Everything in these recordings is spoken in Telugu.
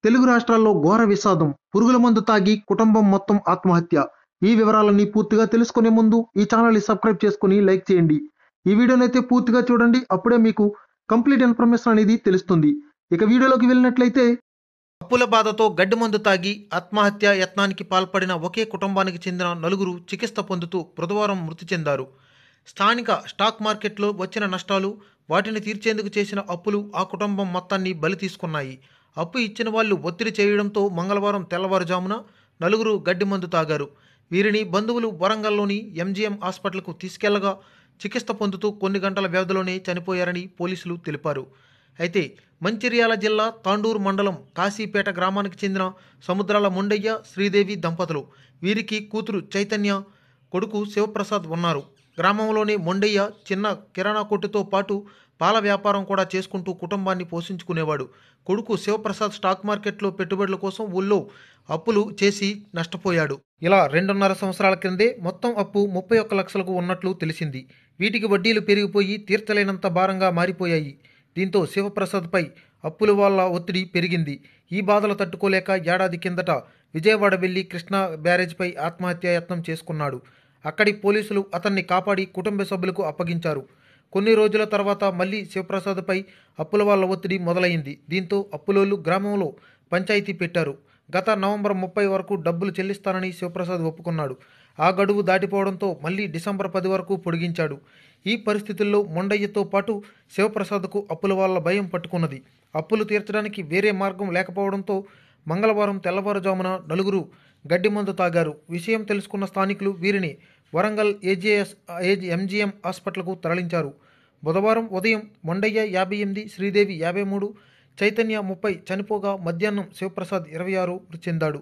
తెలుగు రాష్ట్రాల్లో ఘోర విషాదం. పురుగుల మందు తాగి కుటుంబం మొత్తం ఆత్మహత్య. ఈ వివరాలన్నీ పూర్తిగా తెలుసుకునే ముందు ఈ ఛానల్‌ని సబ్స్క్రైబ్ చేసుకొని లైక్ చేయండి. ఈ వీడియోనైతే పూర్తిగా చూడండి. అప్పుడే మీకు కంప్లీట్ ఇన్ఫర్మేషన్ అనేది తెలుస్తుంది. ఇక వీడియోలోకి వెళ్ళినట్లయితే అప్పుల బాధతో గడ్డి మందు తాగి ఆత్మహత్య యత్నానికి పాల్పడిన ఒకే కుటుంబానికి చెందిన నలుగురు చికిత్స పొందుతూ బుధవారం మృతి చెందారు. స్థానిక స్టాక్ మార్కెట్లో వచ్చిన నష్టాలు, వాటిని తీర్చేందుకు చేసిన అప్పులు ఆ కుటుంబం మొత్తాన్ని బలి తీసుకున్నాయి. అప్పు ఇచ్చిన వాళ్ళు ఒత్తిడి చేయడంతో మంగళవారం తెల్లవారుజామున నలుగురు గడ్డి మందు తాగారు. వీరిని బంధువులు వరంగల్లోని ఎంజీఎం హాస్పిటల్కు తీసుకెళ్లగా చికిత్స పొందుతూ కొన్ని గంటల వ్యవధిలోనే చనిపోయారని పోలీసులు తెలిపారు. అయితే మంచిర్యాల జిల్లా తాండూరు మండలం కాశీపేట గ్రామానికి చెందిన సముద్రాల మొండయ్య, శ్రీదేవి దంపతులు. వీరికి కూతురు చైతన్య, కొడుకు శివప్రసాద్ ఉన్నారు. గ్రామంలోని మొండయ్య చిన్న కిరాణా కొట్టుతో పాటు పాల వ్యాపారం కూడా చేసుకుంటూ కుటుంబాన్ని పోషించుకునేవాడు. కొడుకు శివప్రసాద్ స్టాక్ మార్కెట్లో పెట్టుబడుల కోసం ఊళ్ళో అప్పులు చేసి నష్టపోయాడు. ఇలా 2.5 సంవత్సరాల క్రిందే మొత్తం అప్పు 31 లక్షలకు ఉన్నట్లు తెలిసింది. వీటికి వడ్డీలు పెరిగిపోయి తీర్చలేనంత భారంగా మారిపోయాయి. దీంతో శివప్రసాద్పై అప్పుల వల్ల ఒత్తిడి పెరిగింది. ఈ బాధలు తట్టుకోలేక ఏడాది కిందట విజయవాడ వెళ్లి కృష్ణా బ్యారేజ్పై ఆత్మహత్యా యత్నం చేసుకున్నాడు. అక్కడి పోలీసులు అతన్ని కాపాడి కుటుంబ సభ్యులకు అప్పగించారు. కొన్ని రోజుల తర్వాత మళ్లీ శివప్రసాద్పై అప్పుల వల్ల ఒత్తిడి మొదలైంది. దీంతో అప్పులోళ్లు గ్రామంలో పంచాయతీ పెట్టారు. గత నవంబర్ 30 వరకు డబ్బులు చెల్లిస్తానని శివప్రసాద్ ఒప్పుకున్నాడు. ఆ గడువు దాటిపోవడంతో మళ్లీ డిసెంబర్ 10 వరకు పొడిగించాడు. ఈ పరిస్థితుల్లో మొండయ్యతో పాటు శివప్రసాద్కు అప్పుల వల్ల భయం పట్టుకున్నది. అప్పులు తీర్చడానికి వేరే మార్గం లేకపోవడంతో మంగళవారం తెల్లవారుజామున నలుగురు గడ్డి మందు తాగారు. విషయం తెలుసుకున్న స్థానికులు వీరిని వరంగల్ ఎంజీఎం హాస్పిటల్కు తరలించారు. బుధవారం ఉదయం మొండయ్య 58, శ్రీదేవి 53, చైతన్య 30 చనిపోగా మధ్యాహ్నం శివప్రసాద్ 26 మృతి చెందాడు.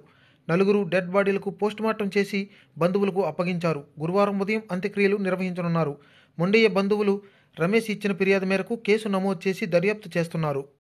నలుగురు డెడ్ బాడీలకు పోస్టుమార్టం చేసి బంధువులకు అప్పగించారు. గురువారం ఉదయం అంత్యక్రియలు నిర్వహించనున్నారు. మొండయ్య బంధువులు రమేష్ ఇచ్చిన ఫిర్యాదు మేరకు కేసు నమోదు చేసి దర్యాప్తు చేస్తున్నారు.